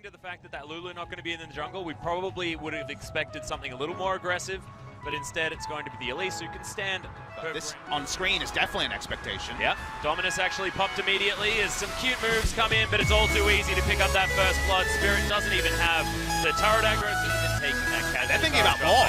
adjusting to the fact that Lulu not going to be in the jungle. We probably would have expected something a little more aggressive, but instead it's going to be the Elise who can stand. This on screen is definitely an expectation. Yeah, Dominus actually popped immediately as some cute moves come in, but it's all too easy to pick up that first blood. Spirit doesn't even have the turret aggro, so he's taking that casual. They're thinking about more.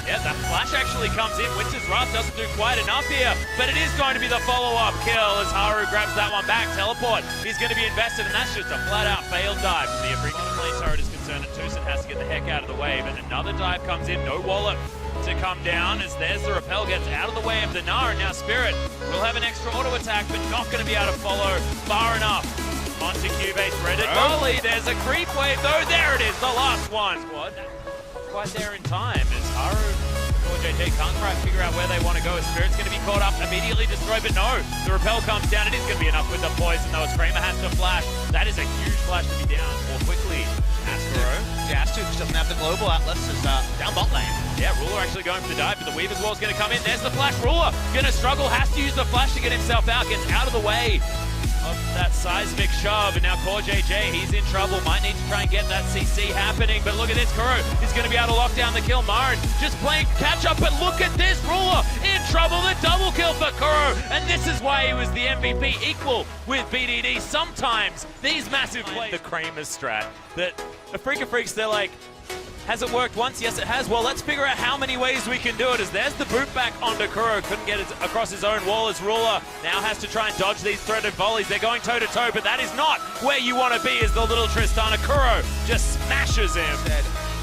Yeah, that flash actually comes in. Winter's Wrath doesn't do quite enough here, but it is going to be the follow-up kill as Haru grabs that one back. Teleport, he's going to be invested, and that's just a flat-out failed dive. The Afreeca lane turret is concerned, and Tucson has to get the heck out of the way, but another dive comes in. No wallet to come down as there's the repel, gets out of the way of the Gnar, and now Spirit will have an extra auto attack, but not going to be able to follow far enough. Onto Cubase, threaded volley. There's a creep wave, though. There it is, the last one. Squad quite there in time as Haru or JJ can't quite figure out where they want to go. Spirit's going to be caught up, immediately destroyed, but no, the repel comes down. It is going to be enough with the poison, though, as Kramer has to flash. That is a huge flash to be down more quickly. Astro. Yeah, Astro just doesn't have the global Atlas, is down bot lane. Yeah, Ruler actually going for the dive, but the Weave as well is going to come in. There's the flash. Ruler going to struggle, has to use the flash to get himself out, gets out of the way of that seismic shove, and now Core JJ, he's in trouble, might need to try and get that CC happening, but look at this, Kuro is going to be able to lock down the kill. Marin just playing catch up, but look at this, Ruler in trouble, the double kill for Kuro, and this is why he was the MVP, equal with BDD. Sometimes these massive plays, the Kramer strat, that Afreeca Freecs, they're like, has it worked once? Yes, it has. Well, let's figure out how many ways we can do it. As there's the boot back onto Kuro. Couldn't get it across his own wall as Ruler now has to try and dodge these threaded volleys. They're going toe-to-toe, but that is not where you want to be as the little Tristana. Kuro just smashes him.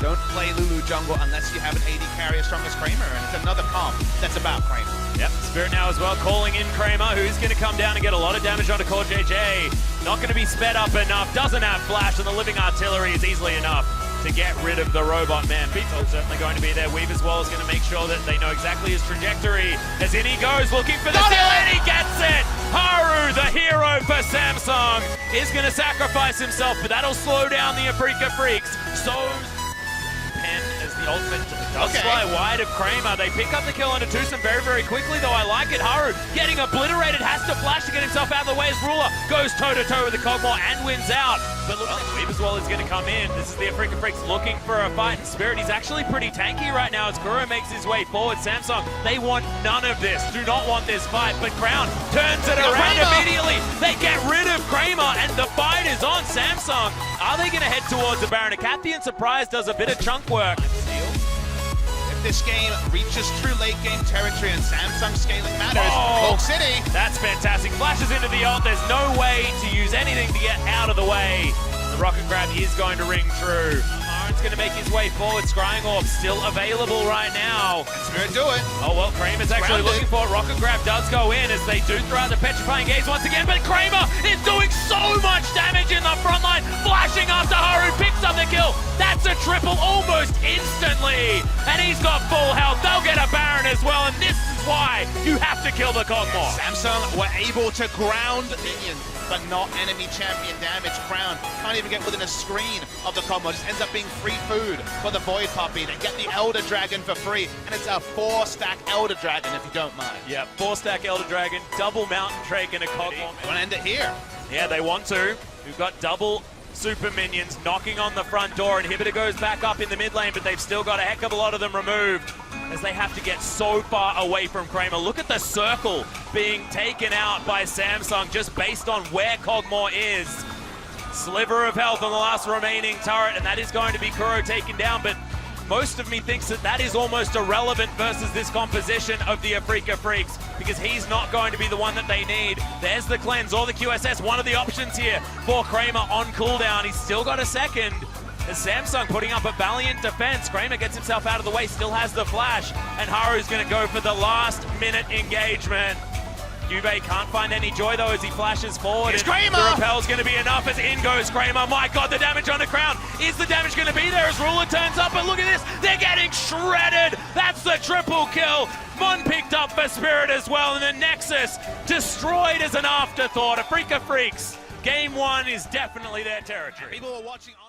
Don't play Lulu jungle unless you have an AD carry as strong as Kramer, and it's another comp that's about Kramer. Yep, Spirit now as well, calling in Kramer, who's going to come down and get a lot of damage onto Core JJ. Not going to be sped up enough, doesn't have flash, and the living artillery is easily enough to get rid of the robot man. Beatles certainly going to be there. Weave as well is going to make sure that they know exactly his trajectory. As in he goes, looking for the kill, and he gets it! Haru, the hero for Samsung, is going to sacrifice himself, but that'll slow down the Afreeca Freecs. So as the ultimate does fly wide of Kramer. They pick up the kill onto Tucson very, very quickly, though. I like it. Haru getting obliterated, has to flash to get himself out of the way as Ruler goes toe-to-toe with the Cogmore and wins out. But look, Weave as well is going to come in. This is the Afreeca Freecs looking for a fight. And Spirit, he's actually pretty tanky right now as Kuro makes his way forward. Samsung, they want none of this. Do not want this fight. But Crown turns it around immediately. They get rid of Kramer, and the fight is on Samsung. Are they going to head towards the Baron? Acathian Surprise does a bit of chunk work. If this game reaches true late game territory and Samsung scaling matters, Hulk City. That's fantastic. Flashes into the ult. There's no way to use anything to get out of the way. The rocket grab is going to ring true. Marin's going to make his way forward. Scrying Orb still available right now. Can Spirit do it? Oh, well, Kramer's actually looking for it. Rocket grab does go in as they do throw out the petrifying gaze once again, but Kramer is doing so much damage in the front line. Flashing after Haru, picks up the kill. That's a triple almost instantly. And he's got full health. They'll get a Baron as well, and this is why you have to kill the Cogmore. Samsung were able to ground minions, but not enemy champion damage. Crown can't even get within a screen of the Cogmore. Just ends up being free food for the Void Puppy. They get the Elder Dragon for free, and it's a 4-stack Elder Dragon if you don't mind. Yeah, 4-stack Elder Dragon, double Mountain Drake, and a Cogmore. They want to end it here. Yeah, they want to. We've got double super minions knocking on the front door. Inhibitor goes back up in the mid lane, but they've still got a heck of a lot of them removed as they have to get so far away from Kramer. Look at the circle being taken out by Samsung just based on where Cogmore is. Sliver of health on the last remaining turret, and that is going to be Kuro taken down, but most of me thinks that that is almost irrelevant versus this composition of the Afreeca Freecs, because he's not going to be the one that they need. There's the cleanse or the QSS, one of the options here for Kramer on cooldown. He's still got a second. As Samsung putting up a valiant defense. Kramer gets himself out of the way, still has the flash, and Haru's going to go for the last minute engagement. Juve can't find any joy though as he flashes forward. It's Kramer! The repel's going to be enough as in goes Kramer. My God, the damage on the Crown. Is the damage going to be there as Ruler turns up? But look at this, they're getting shredded. That's the triple kill. Mon picked up for Spirit as well, and the Nexus destroyed as an afterthought. Afreeca Freecs, game one is definitely their territory. People are watching on.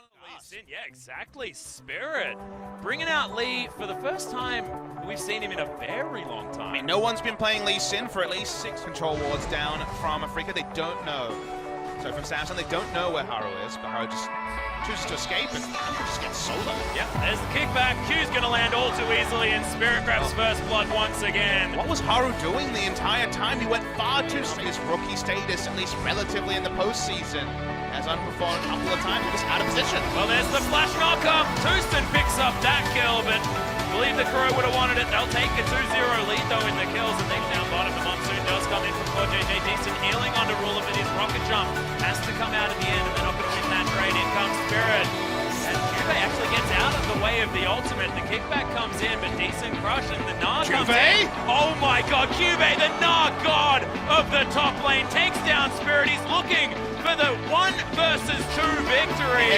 Yeah, exactly. Spirit bringing out Lee for the first time we've seen him in a very long time. I mean, no one's been playing Lee Sin for at least 6 control wards down from Afreeca. They don't know So from Samsung, they don't know where Haru is, but Haru just chooses to escape and just gets solo. Yep, there's the kickback. Q's gonna land all too easily, and Spirit grabs first blood once again. What was Haru doing the entire time? He went far too straight. His rookie status, at least relatively in the postseason, has underperformed a couple of times, just out of position. Well, there's the flash knockup. Touston picks up that kill, but I believe the Crow would have wanted it. They'll take a 2-0 lead, though, in the kills, and they've down bottom. The Monsoon does come in from CoreJJ. Decent healing onto Ruler, but his rocket jump has to come out at the end, and they're not going to win that trade. In comes Spirit. And Cube actually gets out of the way of the ultimate. The kickback comes in, but decent crush, and the Gnar comes in. Oh my god, Cube, the Gnar god of the top lane, takes down Spirit. He's looking for the 1 versus 2 victory.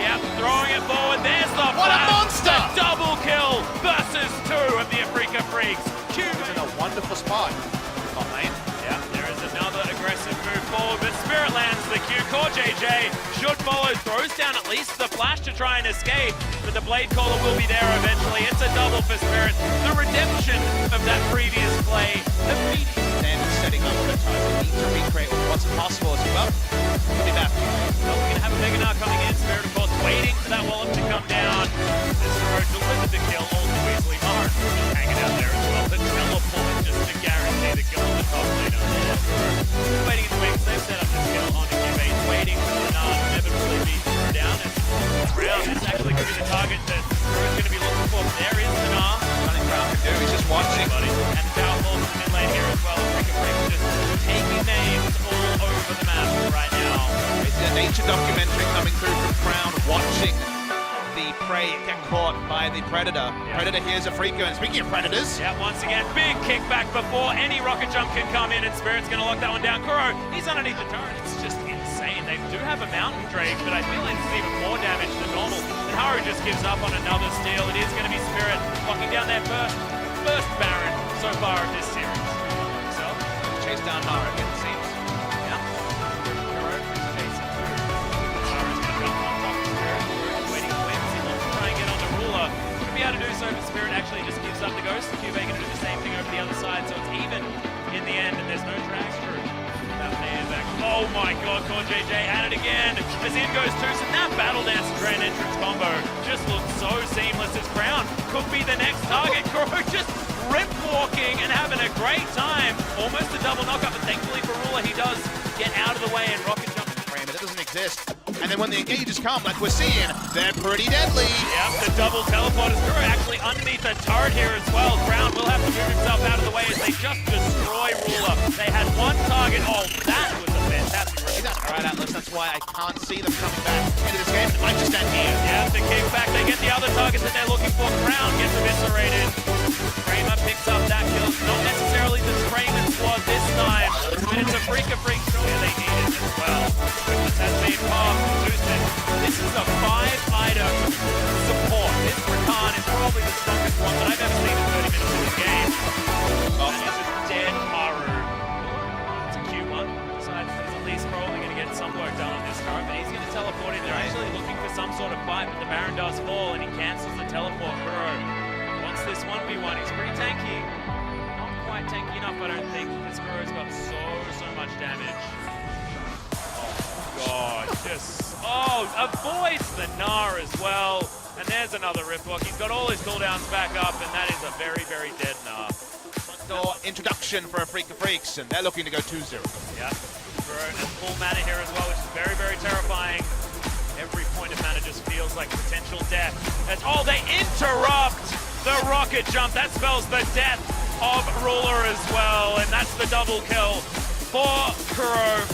Yep, throwing it forward. There's the What flash. a monster! The double kill versus 2 of the Afreeca Freecs. Cube He's in a wonderful spot. Top lane. Yeah, there is another aggressive move forward, but Spirit lands the Q. CoreJJ should follow, throws down at least the flash to try and escape, but the Blade Caller will be there eventually. It's a double for Spirit. The redemption of that previous play. Then setting up for time. They need to recreate what's possible as well. We'll be back. Well, we're going to have a Mega Gnar coming in. Spirit, of course, waiting for that wallop to come down. This Road delivered the kill all too easily. Mara hanging out there as well. The teleport just to guarantee the kill on the top lane. Waiting in the wings. They've set up this kill on the Cube. He's waiting for the Gnar to inevitably be thrown down. And Brown is actually going to be the target that Crew's going to be looking for. There is the Gnar. Nothing Brown can do. He's just watching. And powerful from mid lane here as well. Afreeca Freecs just taking names all over the map right now. It's a nature documentary coming through from Crown, watching the prey get caught by the Predator. Yeah. Predator here's Afreeca, and speaking of Predators... Yeah, once again, big kickback before any rocket jump can come in, and Spirit's going to lock that one down. Kuro, he's underneath the turret. It's just insane. They do have a mountain drake, but I feel like it's even more damage than normal. And Haru just gives up on another steal. It is going to be Spirit locking down their first Baron so far of this series. So, chase down Nara, it seems. yeah. Kuro is chasing through. Haru's going to jump on top of Spirit. Kuro's waiting for wins. He wants to try and get on the Ruler. Wouldn't be able to do so, but Spirit actually just gives up the Ghost. Cube going to do the same thing over the other side, so it's even in the end, and there's no drags through. Oh my god, CoreJJ at it again. As in goes Touston. That Battle Dance and Grand Entrance combo just looks so seamless. As Crown could be the next target. Crow just rip walking and having a great time. Almost a double knockup, but thankfully for Ruler, he does get out of the way and rocket jump. Frame, it doesn't exist. And then when the engages come, like we're seeing, they're pretty deadly. Yep, the double teleport is Crow actually underneath the turret here as well. Crown will have to move himself out of the way as they just destroy Ruler. They had one target. Oh, that was a fantastic rip. Alright, Atlas, that's why I can't see them coming back into this game. It might just end here. Yeah, the kickback, they get the other targets that they're looking for. Crown gets eviscerated. Kramer picks up that kill. Not necessarily the Kramer squad this time, but it's Afreeca Freecs. Yeah, they need it as well. This has been popped. Touston. This is a 5-item support. This Rakan is probably the strongest one that I've ever seen in 30 minutes of this game. That is a dead Haru. It's a Q1. Besides, there's at least probably going to get some work done on this turret, but he's going to teleport in. They're actually looking for some sort of fight, but the Baron does fall, and he cancels the teleport. Kuro wants this 1v1. He's pretty tanky. Not quite tanky enough, I don't think. This Kuro's got so much damage. God, just, avoids the Gnar as well. And there's another Riftwalk. He's got all his cooldowns back up, and that is a very dead Gnar. Door introduction for Afreeca Freecs, and they're looking to go 2-0. Yeah, and full mana here as well, which is very terrifying. Every point of mana just feels like potential death. They interrupt the rocket jump. That spells the death of Ruler as well, and that's the double kill for Kuro.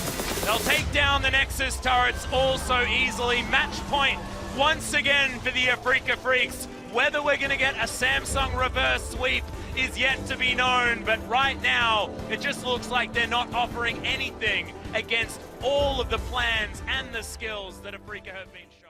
They'll take down the Nexus turrets also easily. Match point once again for the Afreeca Freecs. Whether we're going to get a Samsung reverse sweep is yet to be known, but right now it just looks like they're not offering anything against all of the plans and the skills that Afreeca have been showing.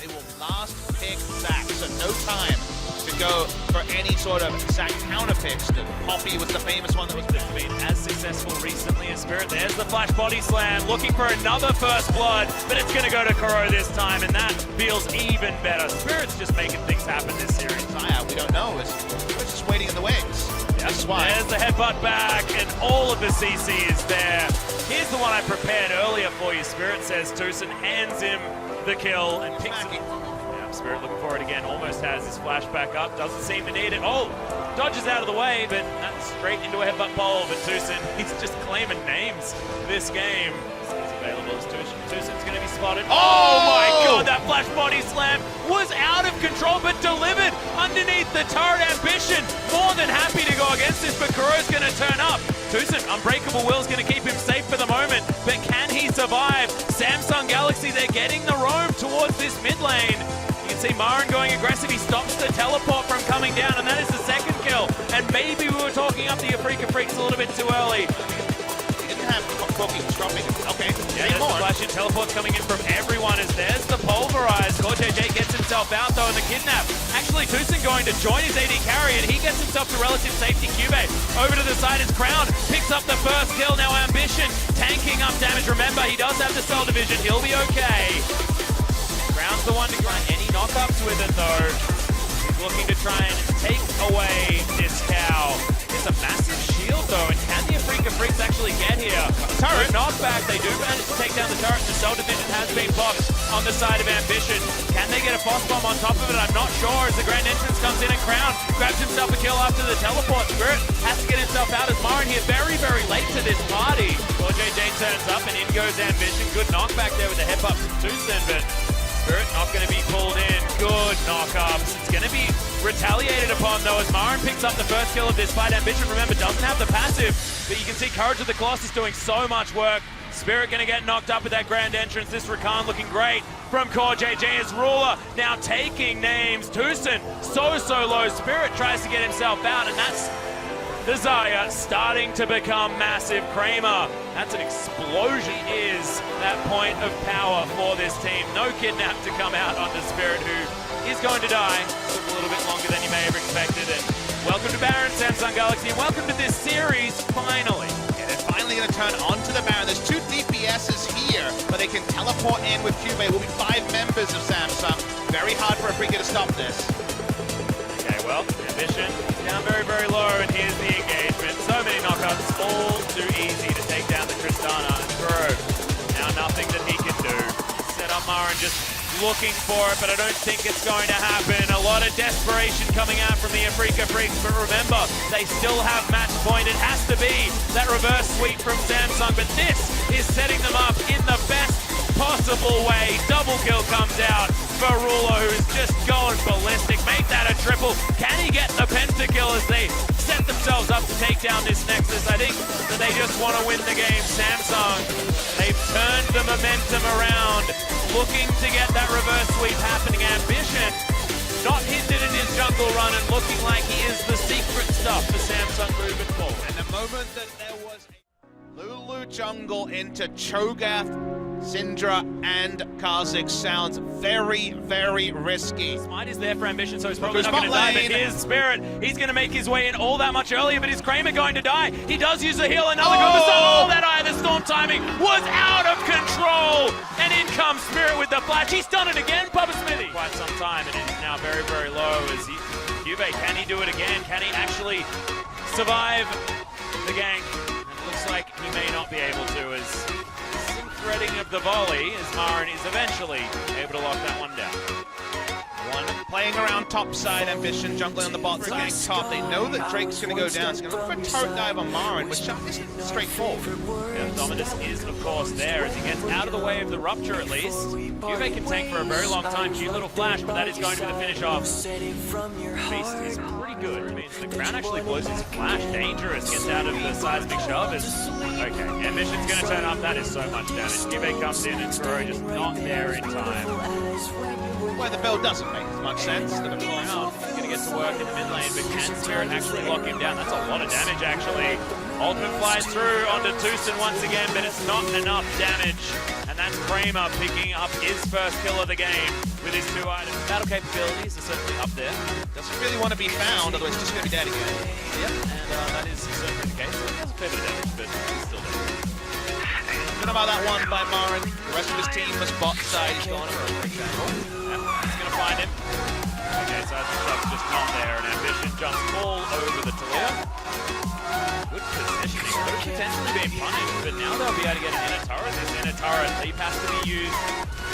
They will last pick Zac, so no time to go for any sort of Zac counter picks. Poppy was the famous one that was been as successful recently as Spirit. There's the flash body slam, looking for another first blood, but it's going to go to Kuro this time, and that feels even better. Spirit's just making things happen this series. We don't know. It's just waiting in the wings. Yeah. This is that's why. There's the headbutt back, and all of the CC is there. Here's the one I prepared earlier for you. Spirit says Tucson hands him the kill and picks it. Yeah, Spirit looking for it again. Almost has his flash back up. Doesn't seem to need it. Oh, dodges out of the way, but that's straight into a headbutt pole. But Tucson, he's just claiming names this game. He's available as Tucson. Tucson's going to be spotted. Oh my god, that flash body slam was out of control, but delivered underneath the turret. Ambition more than happy to go against this, but Kuro's going to turn up. Tucson, Unbreakable Will's going to keep him safe for the moment, but can he survive? Samsung Galaxy, they're getting the roam towards this mid lane. You can see Marin going aggressive. He stops the teleport from coming down, and that is the second kill. And maybe we were talking up the Afreeca Freecs a little bit too early. He didn't have Cookie dropping. Okay, yeah, there's the flash in. Teleports coming in from everyone as there's the pulverize. CoreJJ gets himself out though in the kidnap. Actually, Tucson going to join his AD carry, and he gets himself to relative safety. Cube over to the side is Crown. Picks up the first kill. Now Ambition tanking up damage. Remember, he does have the cell division. He'll be okay. Crown's the one to grind any knockups with it though. He's looking to try and take away this cow. It's a massive shield though, and can the Afreeca Freecs actually get here? Turret knockback, they do manage to take down the turret. The cell division has been blocked on the side of Ambition. Can they get a boss bomb on top of it? I'm not sure as the grand entrance comes in, and Crown grabs himself a kill after the teleport. Spirit has to get himself out as Marin here very, very late to this party. CoreJJ turns up and in goes Ambition. Good knockback there with the headbutt from Tucson, but Spirit not going to be pulled in. Good knockups. It's going to be retaliated upon though as Marin picks up the first kill of this fight. Ambition, remember, doesn't have the passive, but you can see Courage of the Colossus doing so much work. Spirit going to get knocked up with that grand entrance. This Rakan looking great from CoreJJ as Ruler now taking names. Tucson so low. Spirit tries to get himself out, and that's Desire starting to become massive. Kramer, that's an explosion, is that point of power for this team. No kidnap to come out onto Spirit, who is going to die. Took a little bit longer than you may have expected. And welcome to Baron, Samsung Galaxy, and welcome to this series, finally. Yeah, they're finally going to turn onto the Baron. There's two DPSs here, but they can teleport in with Cube. Will be 5 members of Samsung. Very hard for Afreeca to stop this. Okay, well, Ambition down very low, and here's the engagement. So many knockouts, all too easy to take down the Tristana and Kuro. Now nothing that he can do. Set up Marin just looking for it, but I don't think it's going to happen. A lot of desperation coming out from the Afreeca Freecs, but remember, they still have match point. It has to be that reverse sweep from Samsung, but this is setting them up in the best possible way. Double kill comes out for Ruler, who's just going ballistic. Make that a triple. Can he get the pentakill as they set themselves up to take down this Nexus? I think that they just want to win the game. Samsung, they've turned the momentum around, looking to get that reverse sweep happening. Ambition not hindered in his jungle run and looking like he is the secret stuff for Samsung moving forward. And the moment that there was a Lulu jungle into Cho'Gath, Syndra, and Kha'Zix sounds very risky. Smite is there for Ambition, so he's probably not going to die, but here's Spirit. He's going to make his way in all that much earlier, but is Kramer going to die? He does use the heal, another good assault. Oh, that Eye of the Storm timing was out of control, and in comes Spirit with the flash. He's done it again, Papa Smithy. Quite some time, and it is now very low as Cube, can he do it again? Can he actually survive the gank? It looks like he may not be able to, as threading of the volley as Marin is eventually able to lock that one down. One playing around top side, Ambition jungling on the bot side, getting top. They know that Drake's going to go down. It's going to look for a turret dive on Marin, which isn't straightforward. Yeah, Dominus is, of course, there as he gets out of the way of the rupture at least. Juve can tank for a very long time. Cute little flash, but that is going to be the finish off. Beast is pretty good. It means the Crown actually blows his flash. Dangerous, gets out of the seismic shove. Okay, Ambition's going to turn up. That is so much damage. Juve comes in and Kuro just not there in time. Where the build doesn't make as much sense. Crown is going to get to work in the mid lane, but can Spirit actually lock him down? That's a lot of damage, actually. Ultimate flies through onto Tucson once again, but it's not enough damage. And that's Kramer picking up his first kill of the game with his 2 items. Battle capabilities are certainly up there. Doesn't really want to be found, otherwise he's just going to be dead again. Yep, and that is certainly the case. He has a fair bit of damage, but he's still dead. Don't know about that one by Marin. The rest of his team was bot side. He's gone for a quick angle. Yep, he's going to find him. Okay, so the shot's just not there, and Ambition jumps all over the Talia. game punished, but now they'll be able to get an inner turret. This inner turret leap has to be used.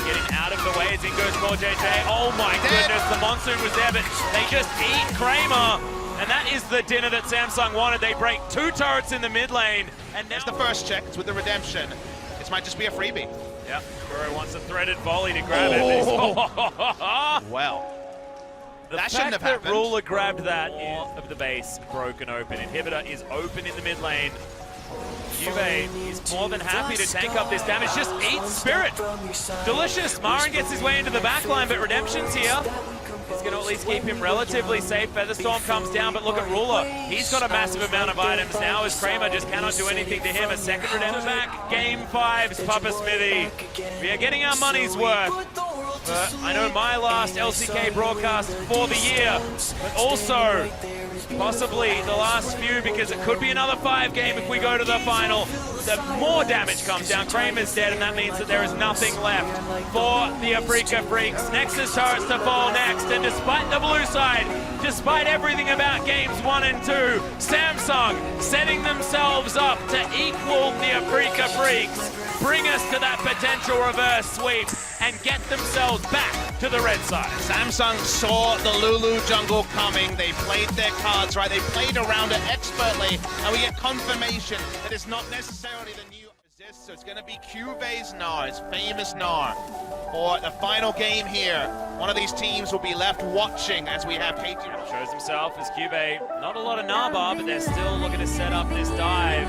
Getting out of the way as in goes Core JJ. Oh my goodness, the monsoon was there, but they just eat Kramer. And that is the dinner that Samsung wanted. They break 2 turrets in the mid lane. And now it's the first check. It's with the redemption. This might just be a freebie. Yep, Kuro wants a threaded volley to grab it. Well, that shouldn't have happened. Ruler grabbed that of the base, broken open. Inhibitor is open in the mid lane. Juve is more than happy to tank up this damage. Just eat Spirit. Delicious. Marin gets his way into the back line, but Redemption's here. He's going to at least keep him relatively safe. Featherstorm comes down, but look at Ruler. He's got a massive amount of items now as Kramer just cannot do anything to him. A second Redemption back. Game 5's Papa Smithy. We are getting our money's worth. I know my last LCK broadcast for the year, but also possibly the last few, because it could be another 5 game if we go to the final. The more damage comes down. Kramer's dead, and that means that there is nothing left for the Afreeca Freecs. Nexus turrets to fall next, and despite the blue side, despite everything about games 1 and 2, Samsung setting themselves up to equal the Afreeca Freecs, bring us to that potential reverse sweep, and get themselves back to the red side. Samsung saw the Lulu jungle coming. They played their cards right. They played around it expertly, and we get confirmation that it's not necessarily the new resist. So it's going to be Cuve's Gnar, his famous Gnar, for the final game here. One of these teams will be left watching as we have KT. Shows himself as Cuve. Not a lot of Narbar, but they're still looking to set up this dive.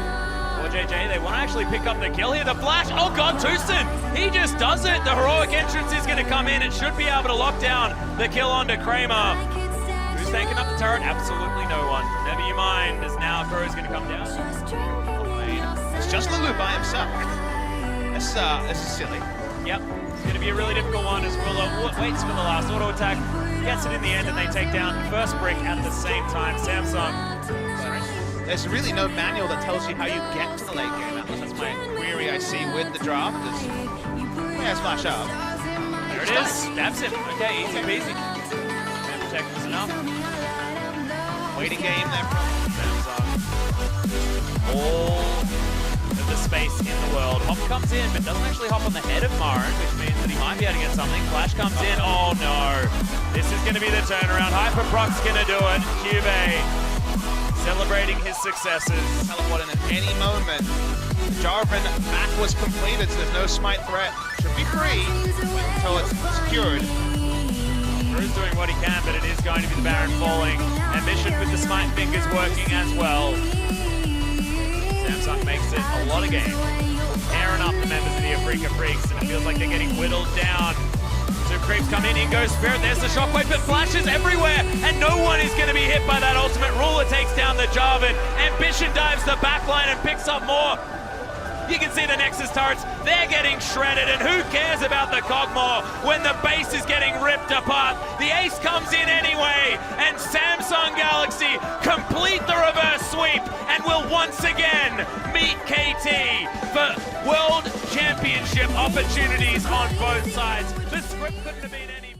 Or JJ, they want to actually pick up the kill here. The flash, oh god, Tucson, he just does it. The heroic entrance is going to come in. It should be able to lock down the kill onto Kramer. Who's taking up the turret? Absolutely no one. Never you mind, as now Kuro's going to come down. It's just Lulu by himself. This is silly. Yep, it's going to be a really difficult one as Ruler waits for the last auto attack, gets it in the end, and they take down the first brick at the same time. Samsung. There's really no manual that tells you how you get to the late game. That's my query I see with the draft. Yeah, splash up. There it is. Stabs him. Okay, easy peasy. And protect was enough. Waiting game there from Samsung. All of the space in the world. Hop comes in, but doesn't actually hop on the head of Marin, which means that he might be able to get something. Flash comes in. Oh no. This is going to be the turnaround. Hyperproc's going to do it. Cube celebrating his successes. Teleporting at any moment. Jarvan back was completed, so there's no smite threat. Should be free until it's secured. Drew's doing what he can, but it is going to be the Baron falling. Ambition with the smite fingers working as well. Samsung makes it a lot of game. Tearing up the members of the Afreeca Freecs, and it feels like they're getting whittled down. Two creeps come in goes Spirit, there's the shockwave, but flashes everywhere, and no one is going to be hit by that ultimate. Ruler takes down the Jarvan, Ambition dives the backline and picks up more. You can see the Nexus turrets, they're getting shredded, and who cares about the Cogmore when the base is getting ripped apart? The ace comes in anyway, and Samsung Galaxy complete the reverse sweep, and will once again meet KT for World Championship opportunities on both sides. The script couldn't have been any